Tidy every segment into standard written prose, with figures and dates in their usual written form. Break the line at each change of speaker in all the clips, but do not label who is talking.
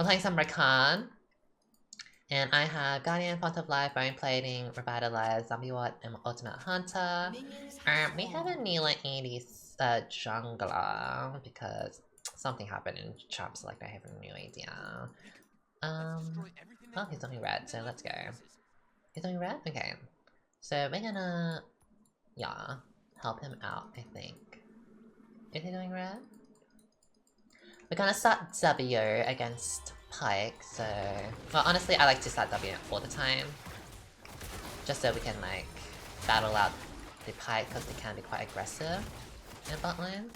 I'm playing some Rakan. And I have Guardian, Pot of Life, Bone Plating, Revitalize, Zombie Watt, and Ultimate Hunter. We have a Neela 80s jungler because something happened in Chop Select. I have no idea. Oh, he's doing red, so let's go. He's doing red? Okay. So we're gonna, yeah, help him out, I think. Is he doing red? We're gonna start W against Pike, so... Well, honestly, I like to start W all the time. Just so we can, like, battle out the Pike, because they can be quite aggressive in bot lane.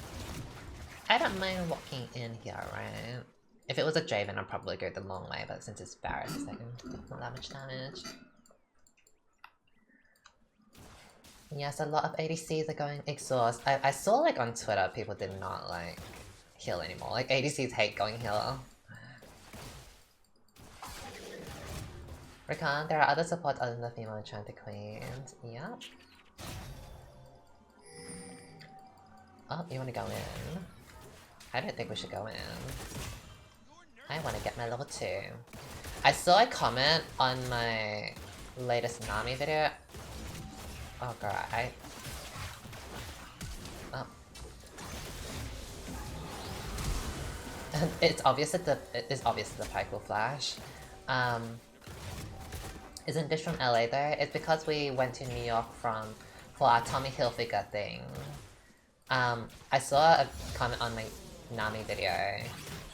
I don't mind walking in here, right? If it was a Draven, I'd probably go the long way, but since it's Varus, I can not that much damage. Yes, a lot of ADCs are going exhaust. I saw, like, on Twitter, people did not, like, heal anymore. Like, ADCs hate going healer. Rakan, there are other supports other than the female enchanted queens. Yep. Oh, you wanna go in? I don't think we should go in. I wanna get my level 2. I saw a comment on my latest Nami video. Oh god, oh. It's obvious that the Pike will flash. Isn't this from LA though? It's because we went to New York for our Tommy Hilfiger thing. I saw a comment on my Nami video.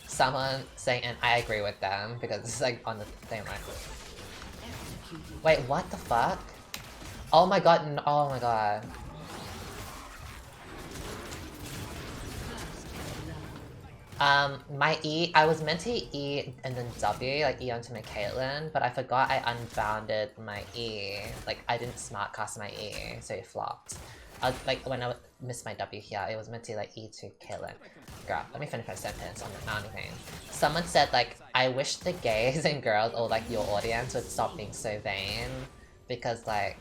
Someone saying, and I agree with them because it's like on the thing, right? Wait, what the fuck? Oh my god, no, oh my god. My E, I was meant to E and then W, like E onto my Caitlyn, but I forgot I unbounded my E. Like, I didn't smart cast my E, so it flopped. Like, when I missed my W here, it was meant to, like, E to Caitlyn. Girl, let me finish my sentence on the Nami thing. Someone said, like, I wish the gays and girls, or, like, your audience would stop being so vain, because, like,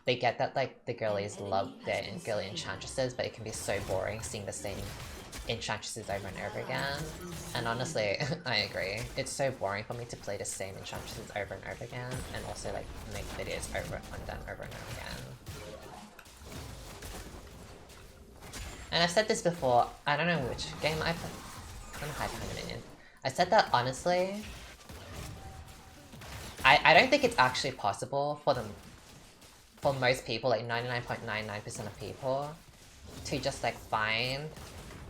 they get that, like, the girlies love their girly enchantresses, but it can be so boring seeing the same enchantresses over and over again. And honestly, I agree. It's so boring for me to play the same enchantresses over and over again, and also, like, make videos over and done over and over again. And I've said this before, I don't know which game I played. I'm high behind a minion. I said that honestly, I don't think it's actually possible for most people, like 99.99% of people, to just like find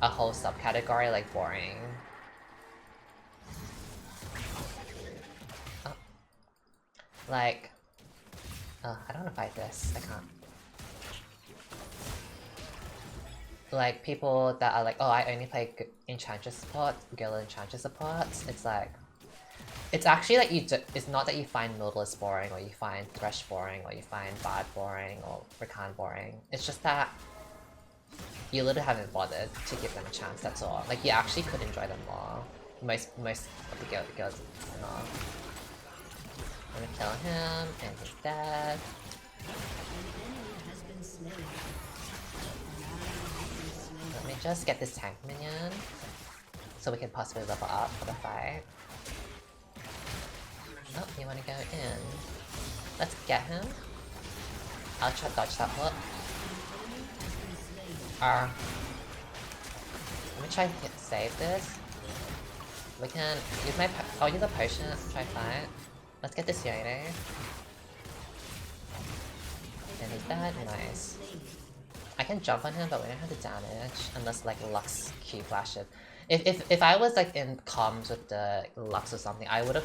a whole subcategory like boring. Oh. Like, I don't wanna fight this, I can't. Like people that are like, oh, I only play enchantress support, girl enchantress supports, it's like, it's actually like it's not that you find Nautilus boring, or you find Thresh boring, or you find Bard boring, or Rakan boring. It's just that you literally haven't bothered to give them a chance, that's all. Like, you actually could enjoy them more. Most of the girls not. I'm gonna kill him, and he's dead. Let me just get this tank minion, so we can possibly level up for the fight. Oh, you wanna go in? Let's get him. I'll try to dodge that hook. Let me try to save this. We can use my I'll use a potion to try fight. Let's get this Yone. And he's dead, nice. I can jump on him, but we don't have the damage unless like Lux Q flashes. If I was like in comms with the Lux or something, I would have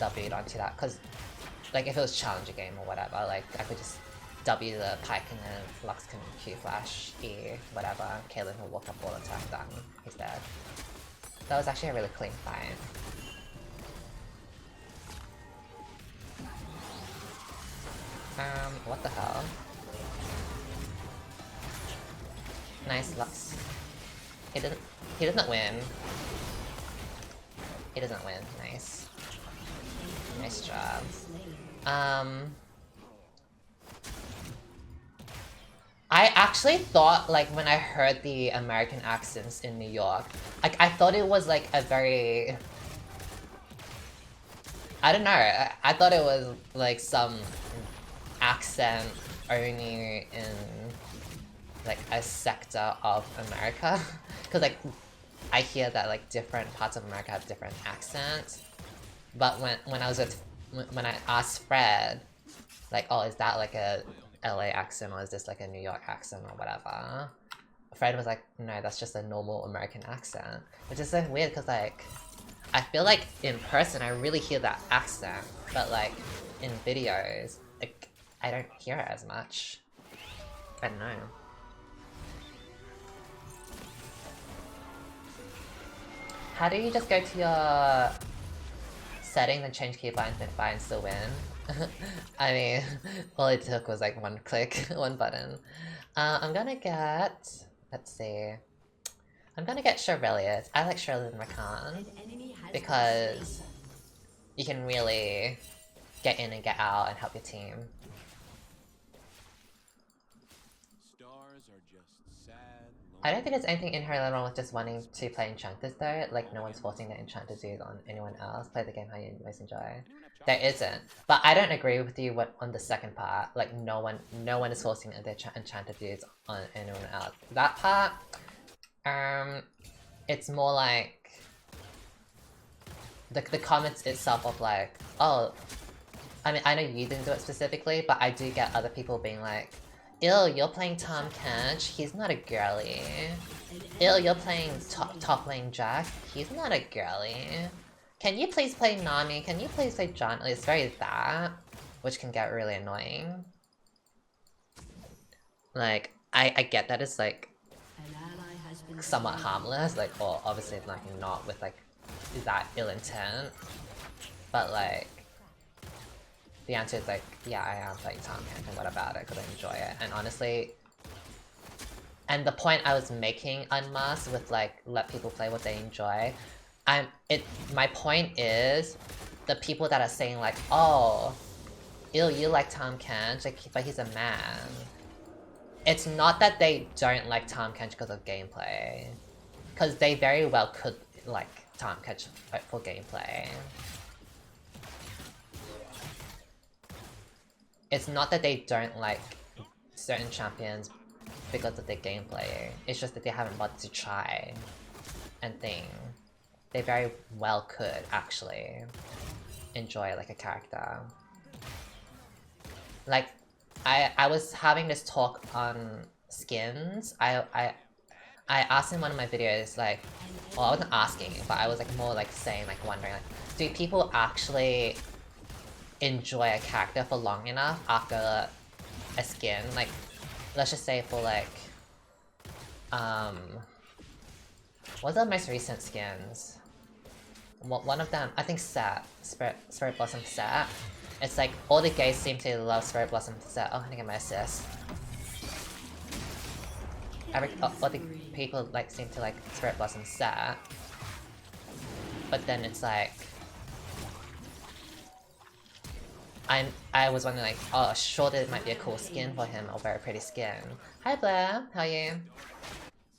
W'd onto that, because like if it was challenger game or whatever, like I could just W the Pike and then Lux can Q flash, E, whatever, Caitlyn will walk up all attack, done, he's dead. That was actually a really clean fight. What the hell? Nice Lux. He doesn't win. He doesn't win, nice. Nice job. I actually thought, like, when I heard the American accents in New York, like, I thought it was, like, a very... I don't know, I thought it was, like, some accent only in, like, a sector of America. Because, like, I hear that, like, different parts of America have different accents. But when I was with... When I asked Fred, like, oh, is that, like, a LA accent or is this, like, a New York accent or whatever? Fred was like, no, that's just a normal American accent. Which is so weird because, like, I feel like in person I really hear that accent, but like in videos, like, I don't hear it as much. I don't know. How do you just go to your settings and change keybinds mid-fight and still win? I mean, all it took was like one click, one button. I'm gonna get... Let's see. I'm gonna get Shirelius. I like Shirelius and Rakan because you can really get in and get out and help your team. I don't think there's anything inherently wrong with just wanting to play Enchanters though. Like, no one's forcing the Enchanter dudes on anyone else. Play the game how you most enjoy. There isn't. But I don't agree with you on the second part. Like, no one is forcing the Enchanter dudes on anyone else. That part, it's more like the comments itself of like, oh, I mean, I know you didn't do it specifically, but I do get other people being like, ew, you're playing Tom Kench, he's not a girly. Ew, you're playing top lane Jack, he's not a girly. Can you please play Nami? Can you please play John? It's very that, which can get really annoying. Like, I get that it's like somewhat harmless, like, well, obviously like not with like that ill intent, but like the answer is like, yeah, I am playing Tom Kench and what about it, because I enjoy it. And honestly, and the point I was making Unmasked with like, let people play what they enjoy, my point is, the people that are saying like, oh, ew, you like Tom Kench, like, but he's a man. It's not that they don't like Tom Kench because of gameplay, because they very well could like Tom Kench for gameplay. It's not that they don't like certain champions because of their gameplay, it's just that they haven't bothered to try and think. They very well could actually enjoy like a character. Like, I was having this talk on skins. I asked in one of my videos, like, well, I wasn't asking, but I was like more like saying, like wondering, like, do people actually enjoy a character for long enough after a skin? Like, let's just say for like, what's the most recent skins? One of them, I think Set, Spirit Blossom Set. It's like, all the gays seem to love Spirit Blossom Set. Oh, I didn't get my assist. All the people like seem to like Spirit Blossom Set. But then it's like, I was wondering like, oh, sure, there might be a cool skin for him, or very pretty skin. Hi Blair, how are you?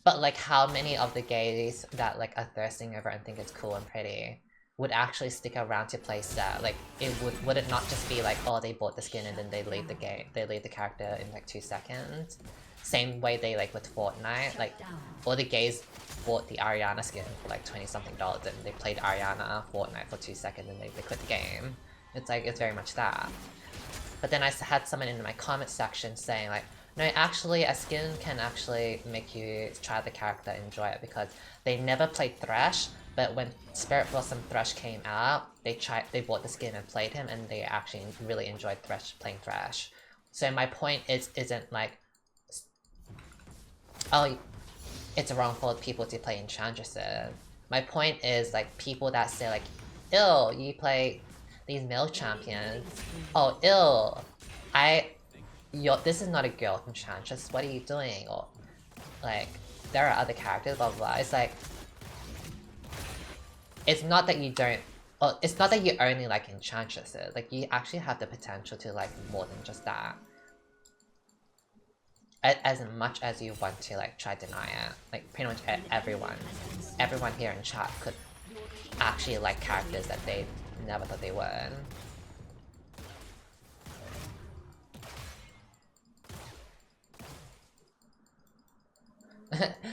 But like, how many of the gays that like are thirsting over and think it's cool and pretty would actually stick around to play Set? Like, would it not just be like, oh, they bought the skin and then they leave the game, they leave the character in like 2 seconds? Same way they like with Fortnite, like all the gays bought the Ariana skin for like $20-something and they played Ariana Fortnite for 2 seconds and they quit the game. It's like, it's very much that. But then I had someone in my comment section saying like, no, actually a skin can actually make you try the character and enjoy it, because they never played Thresh, but when Spirit Blossom Thresh came out, they bought the skin and played him, and they actually really enjoyed playing Thresh. So my point isn't like, oh, it's wrong for people to play Enchantresses. My point is like, people that say like, ew, you play these male champions. Oh, ew, this is not a girl Enchantress, what are you doing? Or like, there are other characters, blah blah blah. It's like, it's not that you don't, well, it's not that you only like Enchantresses, like you actually have the potential to like more than just that. as much as you want to like try to deny it. Like pretty much everyone here in chat could actually like characters that they never thought they would.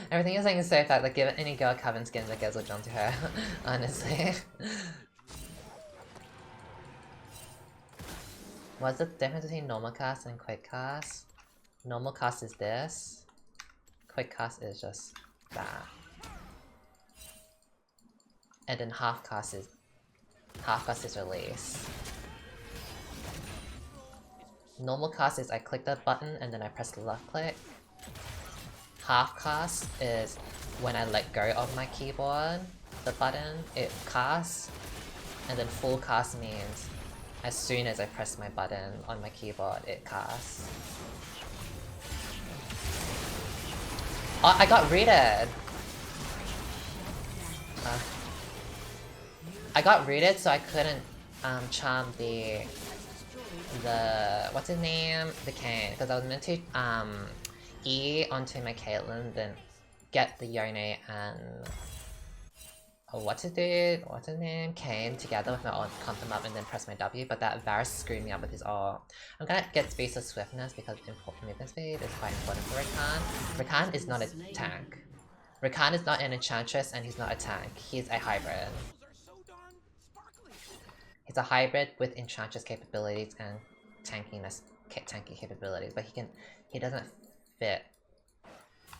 Everything you're saying is so fat, like give any girl Coven skins that girls will jump to her, honestly. What's the difference between normal cast and quick cast? Normal cast is this. Quick cast is just that. And then half cast is release. Normal cast is I click the button and then I press the left click. Half cast is when I let go of my keyboard, the button, it casts. And then full cast means as soon as I press my button on my keyboard, it casts. Oh, I got raided! I got raided, so I couldn't charm the what's his name? The Kane, because I was meant to E onto my Caitlyn, then get the Yone and what's his name? Kane together with my ult, comp them up, and then press my W, but that Varus screwed me up with his ult. I'm gonna get Space of Swiftness because movement speed is quite important for Rakan. Rakan is not a tank. Rakan is not an enchantress and he's not a tank. He's a hybrid. He's a hybrid with enchantress capabilities and tanky capabilities, but he doesn't fit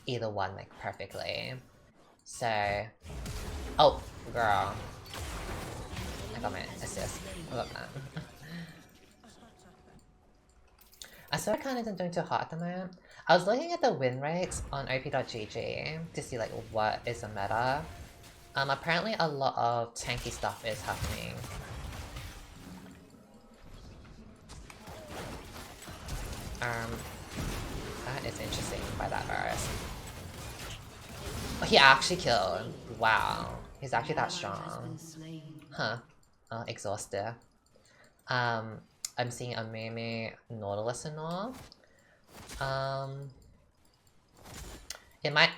either one like perfectly. So, oh girl, I got my assist. I love that. I swear Rakan isn't doing too hot at the moment. I was looking at the win rates on op.gg to see like what is the meta. Apparently a lot of tanky stuff is happening. That is interesting by that Varus. Oh, he actually killed. Wow. He's actually that strong. Huh. Exhausted. I'm seeing a Mimi Nautilus and all. It might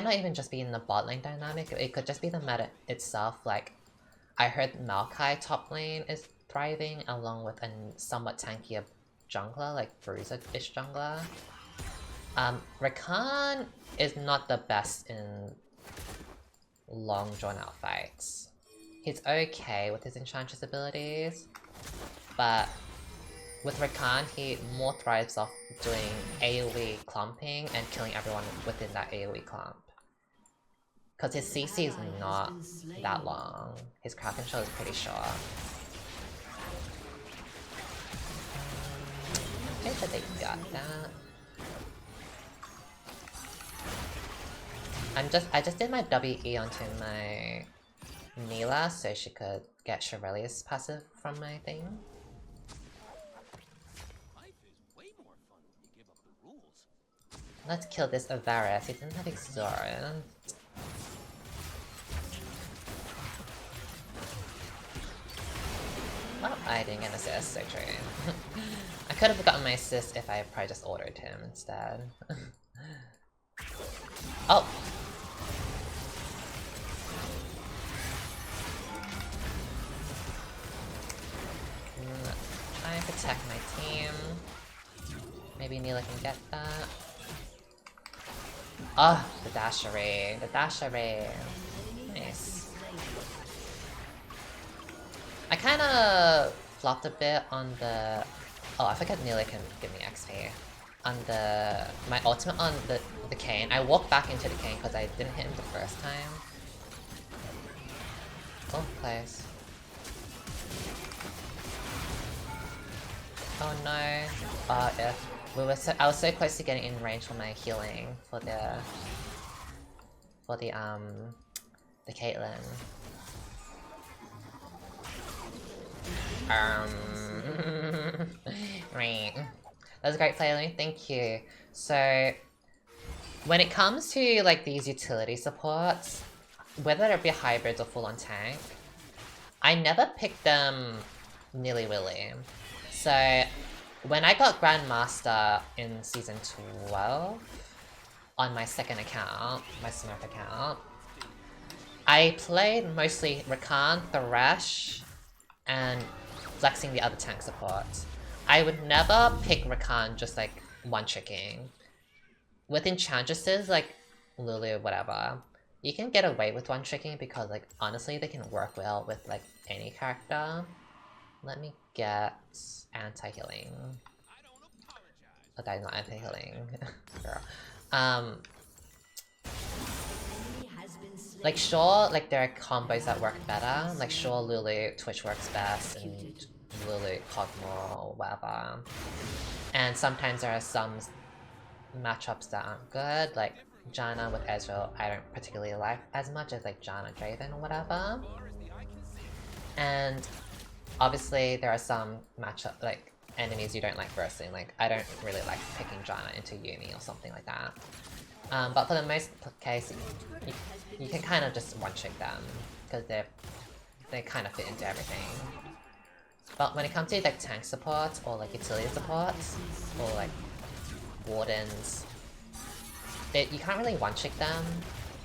not even just be in the bot lane dynamic, it could just be the meta itself. Like, I heard Maokai top lane is thriving along with a somewhat tankier jungler, like Bruiser-ish jungler. Rakan is not the best in long drawn out fights. He's okay with his enchantress abilities, but with Rakan, he more thrives off doing AoE clumping and killing everyone within that AoE clump. Because his CC is not that long. His crowd control is pretty short. I think that they got that. I just did my WE onto my Neela so she could get Shirelius passive from my thing. Let's kill this Varus. He didn't have Exorant. Well, I didn't get an assist, so true. I could have gotten my assist if I probably just ordered him instead. Oh! Try and protect my team. Maybe Neela can get that. Oh, the dash array. The dash array. Nice. I kinda flopped a bit on the... Oh, I forgot Neela can give me XP. On my ultimate on the Kane. I walked back into the Kane because I didn't hit him the first time. Oh, close. Oh no. If I was so close to getting in range for my healing for the Caitlyn. Right. That was a great play, thank you. So when it comes to like these utility supports, whether it be hybrids or full-on tank, I never pick them nilly-willy. So when I got Grandmaster in Season 12, on my second account, my Smurf account, I played mostly Rakan, Thresh, and flexing the other tank support. I would never pick Rakan just like one-tricking. With Enchantresses, like Lulu, whatever, you can get away with one-tricking because like honestly they can work well with like any character. Let me get anti-healing. Oh, that's not anti-healing. Girl. Like sure, like there are combos that work better. Like sure, Lulu Twitch works best, and Lulu Cogmore or whatever. And sometimes there are some matchups that aren't good, like Janna with Ezreal I don't particularly like as much as like Janna Draven or whatever. And obviously there are some matchup like enemies you don't like versing, like I don't really like picking Janna into Yumi or something like that. But for the most case, you can kind of just one-trick them because they kind of fit into everything. But when it comes to like tank support or like utility support or like wardens, you can't really one-trick them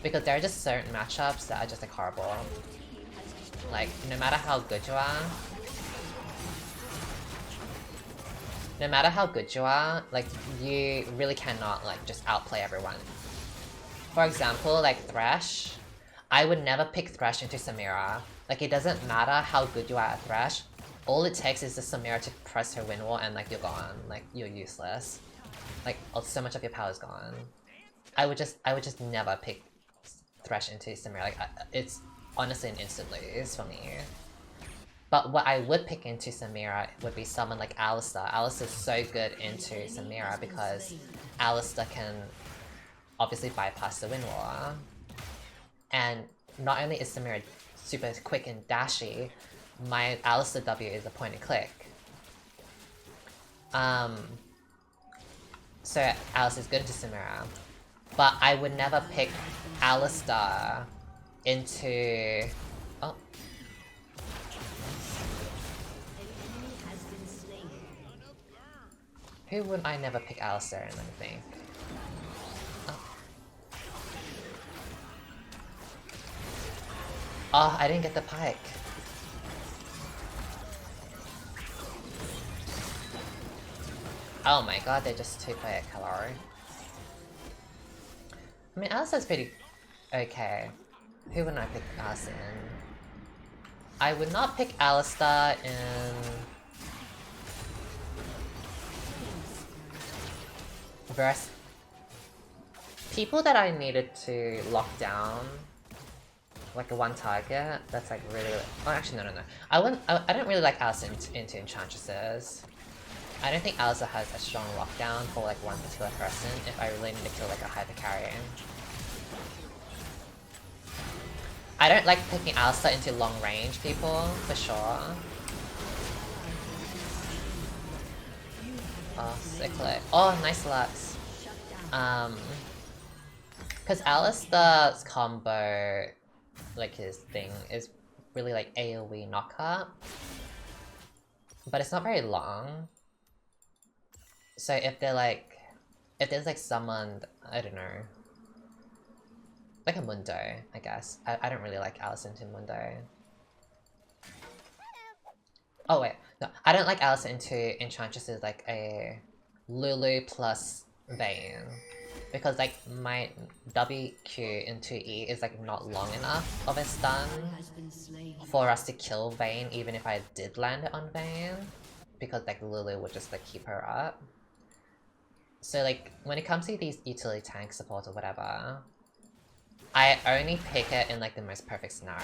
because there are just certain matchups that are just like horrible. Like no matter how good you are, like you really cannot like just outplay everyone. For example, like Thresh, I would never pick Thresh into Samira. Like it doesn't matter how good you are at Thresh, all it takes is the Samira to press her wind wall and like you're gone, like you're useless. Like so much of your power is gone. I would just never pick Thresh into Samira. Like it's honestly an instant lose for me. But what I would pick into Samira would be someone like Alistar. Alistar's so good into Samira because Alistar can obviously bypass the wind wall. And not only is Samira super quick and dashy, my Alistar W is a point and click. So Alistar's good into Samira. But I would never pick Alistar into... Oh. Who would I never pick Alistar in, let me think. Oh, I didn't get the pike. Oh my god, they're just too quick, hello. I mean, Alistar's pretty okay. Who would I pick Assasin? I would not pick Alistar in... versus people that I needed to lock down, like a one target. That's like really. Oh, actually, no. I don't really like Alistar into Enchantresses. I don't think Alistar has a strong lockdown for like one particular person. If I really need to kill like a hyper carry. I don't like picking Alistar into long range people for sure. Oh, cyclic. Oh, nice Lux. Cause Alistar's combo, like his thing, is really like AoE knockup. But it's not very long. So if they're like, if there's like someone, I don't know, like a Mundo, I guess. I don't really like Alistar into Mundo. Oh wait, no, I don't like Alistar into Enchantresses like a Lulu plus Vayne. Because like my WQ into E is like not long enough of a stun for us to kill Vayne even if I did land it on Vayne. Because like Lulu would just like keep her up. So like when it comes to these utility tank support or whatever, I only pick it in like the most perfect scenario.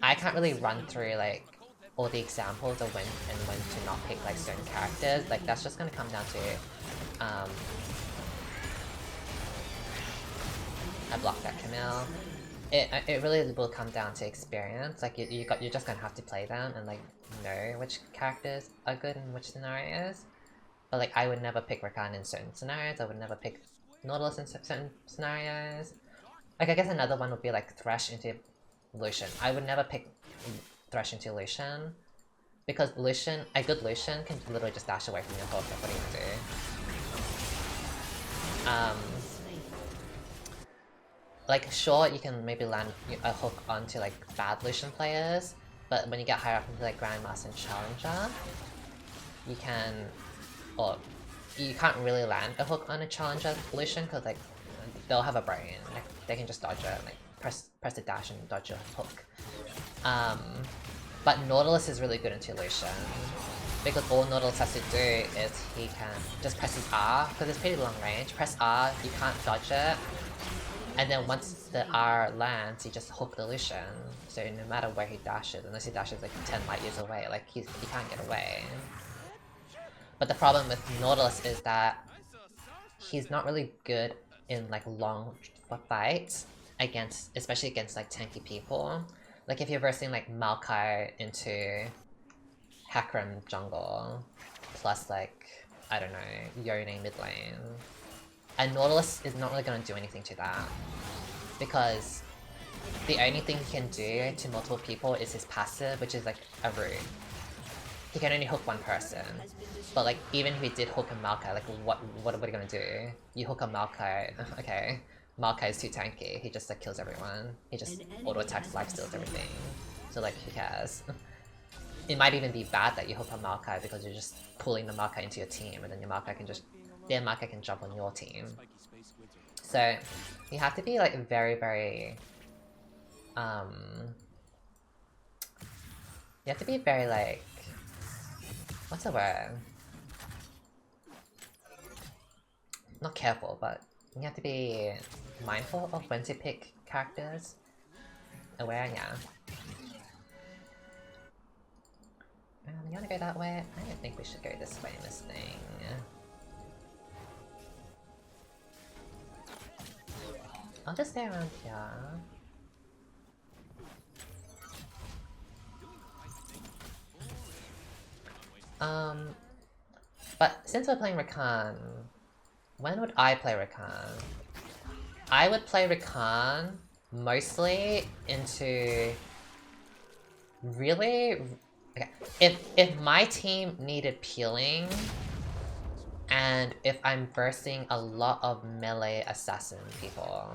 I can't really run through like all the examples of when and when to not pick like certain characters. Like that's just gonna come down to I blocked that Camille. It really will come down to experience. Like you're just gonna have to play them and like know which characters are good in which scenarios. But like I would never pick Rakan in certain scenarios. I would never pick Nautilus in certain scenarios. Like I guess another one would be like Thresh into Lucian. I would never pick Thresh into Lucian. Because Lucian, a good Lucian can literally just dash away from your hook. What are you gonna do? Like, sure, you can maybe land a hook onto like bad Lucian players, but when you get higher up into like Grandmaster and Challenger, you can, or you can't really land a hook on a Challenger Lucian because like they'll have a brain. Like they can just dodge it, like press the dash and dodge your hook. But Nautilus is really good into Lucian because all Nautilus has to do is he can just press his R because it's pretty long range. Press R, you can't dodge it. And then once the R lands, he just hook the Lucian. So no matter where he dashes, unless he dashes like 10 light years away, like he can't get away. But the problem with Nautilus is that he's not really good in like long fights against, especially against like tanky people. Like if you're versing like Maokai into Hecarim jungle, plus like, I don't know, Yone mid lane. And Nautilus is not really going to do anything to that. Because the only thing he can do to multiple people is his passive, which is like a root. He can only hook one person. But like, even if he did hook a Maokai, like what are we gonna do? You hook a Maokai, okay. Maokai is too tanky, he just like kills everyone. He just auto-attacks, lifesteals everything. So like, who cares? It might even be bad that you hook a Maokai because you're just pulling the Maokai into your team and then your Maokai can just, their Maokai can jump on your team. So, you have to be like very, very, you have to be very like, what's the word? Not careful, but you have to be mindful of when to pick characters. Aware, yeah. You wanna go that way? I don't think we should go this way in this thing. I'll just stay around here. But since we're playing Rakan, when would I play Rakan? I would play Rakan mostly into really. Okay. If my team needed peeling, and if I'm versing a lot of melee assassin people.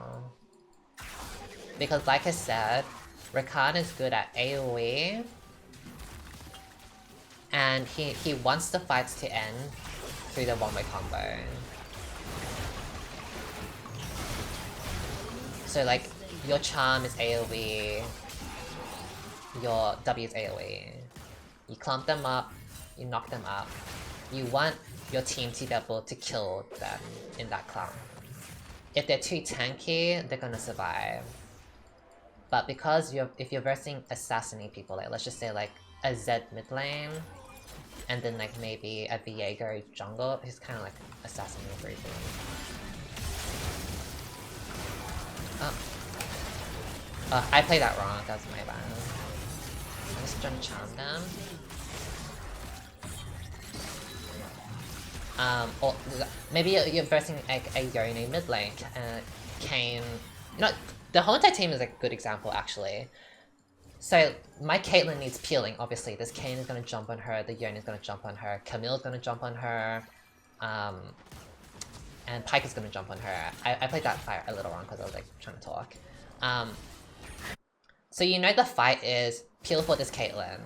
Because like I said, Rakan is good at AoE, and he wants the fights to end through the one-way combo. So like, your charm is AoE, your W is AoE. You clump them up, you knock them up. You want your team to be able to kill them in that clump. If they're too tanky, they're gonna survive. But because if you're versing assassin-y people, like let's just say like a Zed mid lane, and then like maybe a Viego jungle, he's kind of like assassin everything. Oh, I played that wrong. That's my bad. I'm just trying to charm them. Or maybe you're versing like a Yone mid lane, Kayn. You know, the whole entire team is a good example actually. So my Caitlyn needs peeling, obviously. This Kayn is gonna jump on her, the Yone is gonna jump on her, Camille's gonna jump on her, and Pyke is gonna jump on her. I played that fight a little wrong because I was like trying to talk. So you know the fight is peel for this Caitlyn,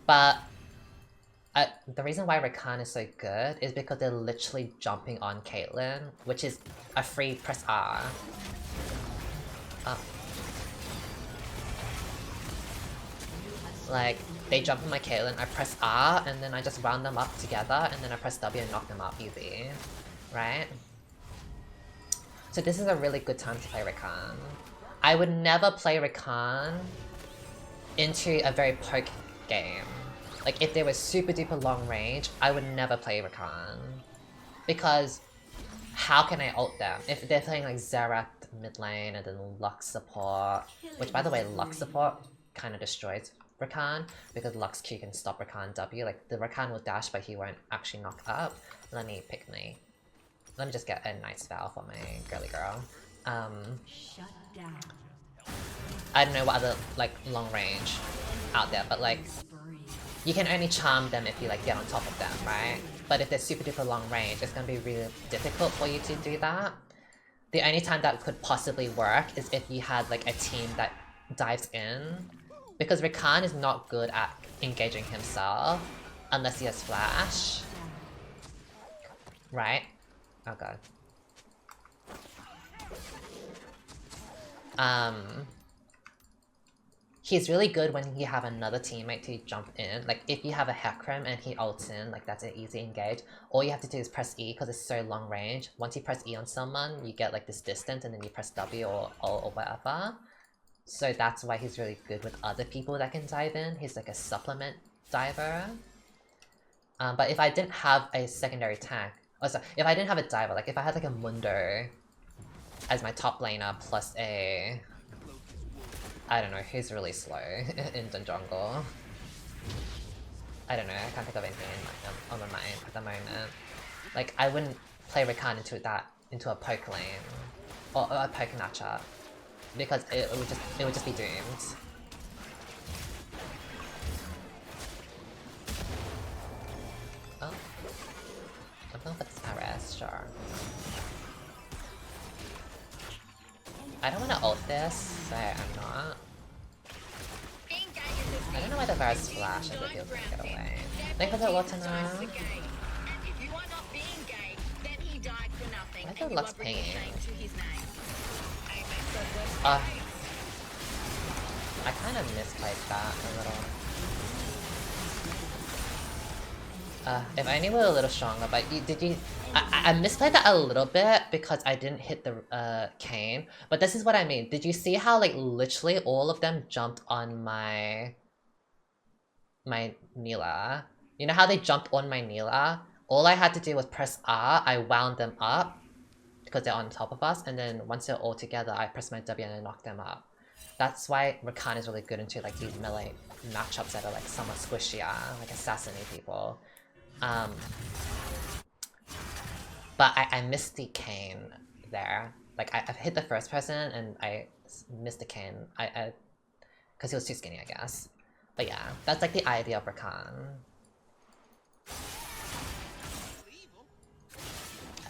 but the reason why Rakan is so good is because they're literally jumping on Caitlyn, which is a free press R. Like, they jump on my Caitlyn, I press R, and then I just round them up together, and then I press W and knock them up easy. Right? So this is a really good time to play Rakan. I would never play Rakan into a very poke game. Like, if they were super duper long range, I would never play Rakan. Because, how can I ult them? If they're playing like Xerath mid lane and then Lux support, which by the way, Lux support kind of destroys Rakan, because Lux Q can stop Rakan W. Like, the Rakan will dash, but he won't actually knock up. Let me pick me. Let me just get a nice Val for my girly girl.
Shut down.
I don't know what other, like, long range out there, but like, you can only charm them if you like get on top of them, right? But if they're super duper long range, it's gonna be really difficult for you to do that. The only time that could possibly work is if you had like a team that dives in. Because Rakan is not good at engaging himself unless he has flash. Right? Oh god. He's really good when you have another teammate to jump in. Like, if you have a Hecarim and he ults in, like, that's an easy engage. All you have to do is press E, because it's so long range. Once you press E on someone, you get, like, this distance, and then you press W or whatever. So that's why he's really good with other people that can dive in. He's, like, a supplement diver. But if I didn't have a secondary tank... Oh, sorry. If I didn't have a diver, like, if I had, like, a Mundo as my top laner plus a... I don't know, he's really slow in the jungle. I don't know, I can't think of anything on my mind at the moment. Like, I wouldn't play Rakan into a poke lane or a poke matchup because it would just be doomed. Oh, I'm gonna put this Paris, sure. I don't want to ult this, so I'm not. I don't know why the Varus flash and the heal's gonna get away. Thank you for the Lotana. Why the Lux pinging? I kind of misplayed that a little. If only we were a little stronger, but I misplayed that a little bit because I didn't hit the Kayn. But this is what I mean. Did you see how like literally all of them jumped on my Neela? You know how they jumped on my Neela? All I had to do was press R, I wound them up because they're on top of us, and then once they're all together, I press my W and I knock them up. That's why Rakan is really good into like these melee matchups that are like somewhat squishier, like Assasin-y people. But I missed the Kayn there. Like, I've hit the first person and I missed the Kayn. Because he was too skinny, I guess. But yeah, that's like the idea of Rakan.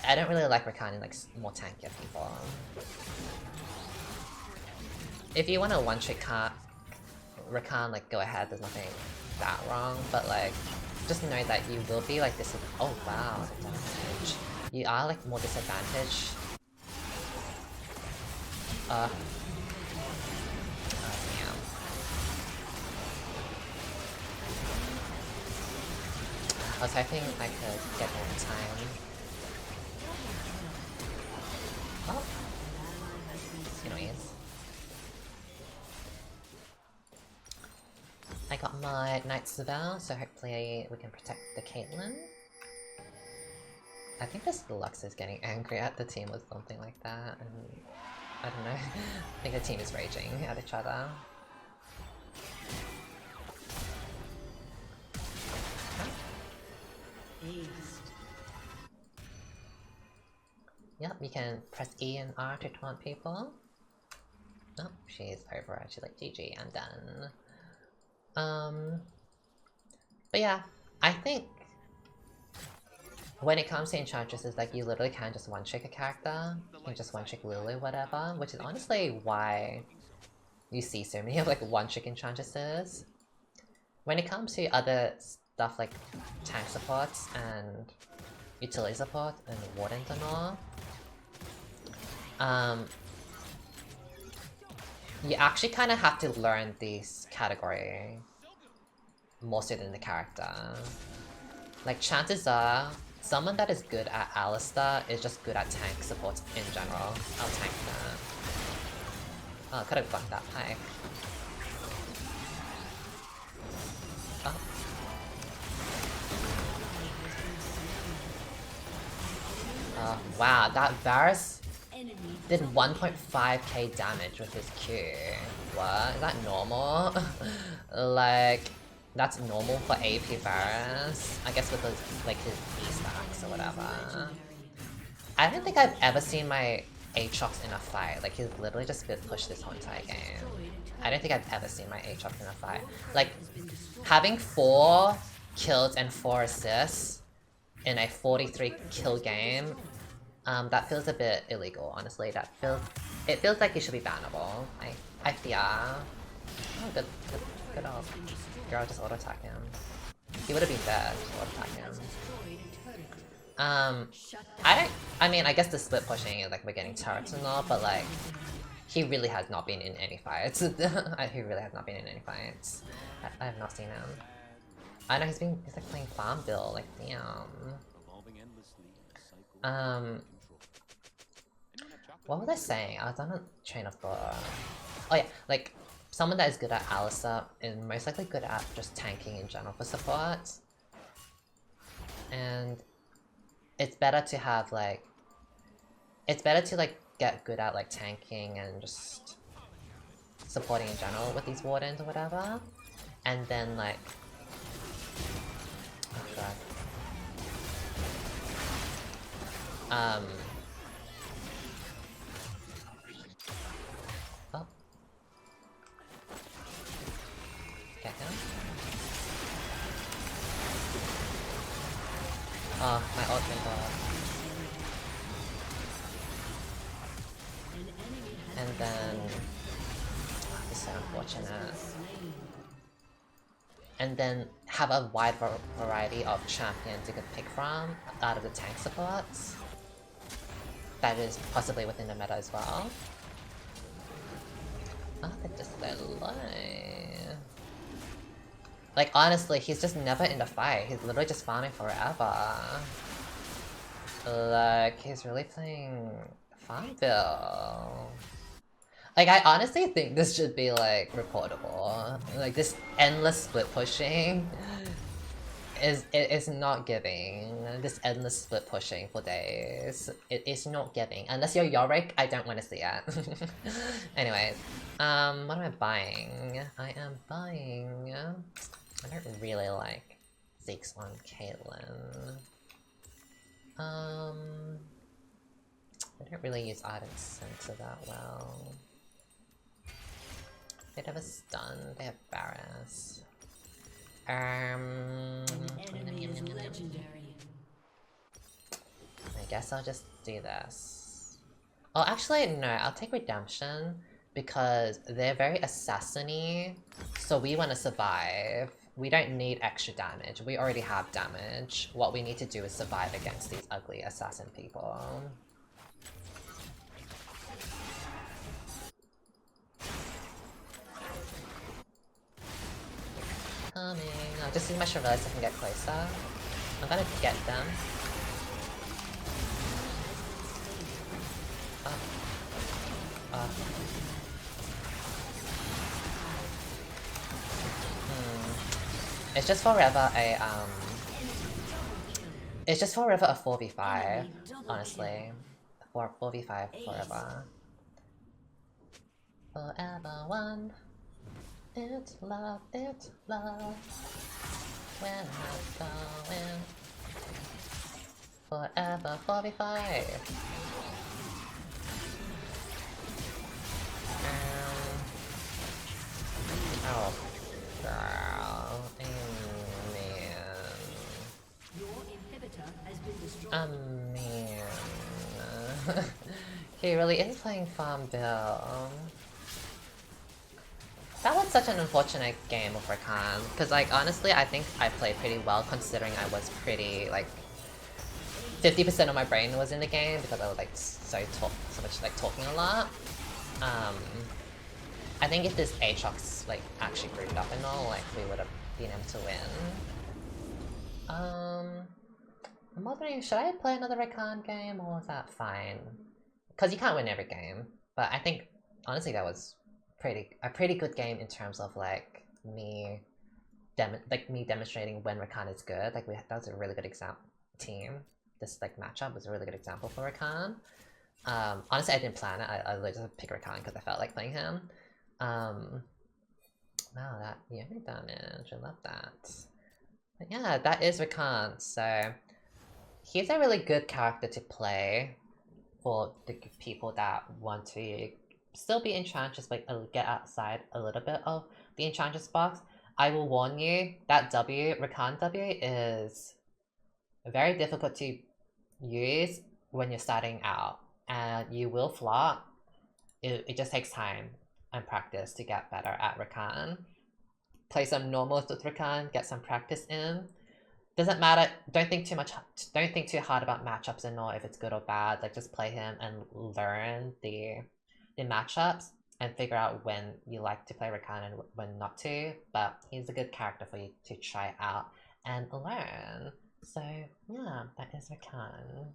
I don't really like Rakan in like more tankier people. If you want to one-trick Rakan, like, go ahead, there's nothing that wrong, but like, just know that you will be like oh wow, the damage. You are like more disadvantaged. Oh damn. I was hoping I could get more time. Oh. Anyways. I got my Knight's Vow, so hopefully we can protect the Caitlyn. I think this Lux is getting angry at the team or something like that, and I don't know. I think the team is raging at each other. Yep, you can press E and R to taunt people. Oh, she's over. She's like, GG, I'm done. But yeah, I think when it comes to enchantresses, like, you literally can just one-trick a character, and just one-trick Lulu, whatever, which is honestly why you see so many of like one-trick enchantresses. When it comes to other stuff like tank supports and utility support and wardens and all, you actually kind of have to learn this category more so than the character. Like, chances are, someone that is good at Alistar is just good at tank supports in general. I'll tank that. Oh, I could have blocked that pike. Oh. Wow, that Varus did 1.5k damage with his Q. What? Is that normal? Like, that's normal for AP Varus? I guess with his, like, his E stacks or whatever. I don't think I've ever seen my Aatrox in a fight. Like, he's literally just split pushed this whole entire game. I don't think I've ever seen my Aatrox in a fight. Like, having 4 kills and 4 assists in a 43 kill game, that feels a bit illegal, honestly. It feels like it should be bannable. I fear. Oh, good old girl, just auto attack him. He would have been dead, just auto attack him. I mean, I guess the split pushing is like we're getting turrets and all, but like, he really has not been in any fights. He really has not been in any fights. I have not seen him. I know he's like playing farm build, like damn. What was I saying? I was on a train of thought. Oh yeah, like, someone that is good at Alistar is most likely good at just tanking in general for support. And it's better to have like... It's better to like get good at like tanking and just supporting in general with these wardens or whatever. And then like... Oh god. Oh. Get him. Oh, my ult went off. And then... Oh, this is so unfortunate. And then have a wide variety of champions you could pick from out of the tank supports. That is possibly within the meta as well. Oh, they're just so low. Like, honestly, he's just never in the fight. He's literally just farming forever. Like, he's really playing Farmville. Like, I honestly think this should be, like, reportable. Like, this endless split pushing is not giving. This endless split pushing for days. It is not giving. Unless you're Yorick, I don't want to see it. Anyways, what am I buying? I am buying... I don't really like Zeke's on Caitlyn. I don't really use Ardent Center that well. They have a stun, they have Varus. I guess I'll just do this. Oh, actually, no, I'll take Redemption because they're very assassin-y, so we want to survive. We don't need extra damage. We already have damage. What we need to do is survive against these ugly assassin people. Coming. I'll just use my Chevalier so I can get closer. I'm gonna get them. It's just forever a, It's just forever a 4v5, honestly. 4v5 forever. Forever one. It's love, when I'm going. Forever 4v5. Oh, girl. Man. He really is playing Farmville. That was such an unfortunate game of Rakan, because like honestly I think I played pretty well considering I was pretty like 50% of my brain was in the game because I was like so much like talking a lot. I think if this Aatrox like actually grouped up and all, like we would have been able to win. I'm wondering, should I play another Rakan game or is that fine? Because you can't win every game, but I think honestly that was a pretty good game in terms of like me demonstrating when Rakan is good. Like that was a really good team. This like matchup was a really good example for Rakan. Honestly, I didn't plan it. I literally just picked Rakan because I felt like playing him. Wow, that yummy damage. I love that. But yeah, that is Rakan. So he's a really good character to play for the people that want to still be Enchantress, but get outside a little bit of the Enchantress box, I will warn you that Rakan W is very difficult to use when you're starting out, and you will flop. It just takes time and practice to get better at Rakan. Play some normals with Rakan, get some practice in. Doesn't matter. Don't think too hard about matchups and all if it's good or bad. Like, just play him and learn the matchups and figure out when you like to play Rakan and when not to. But he's a good character for you to try out and learn. So yeah, that is Rakan.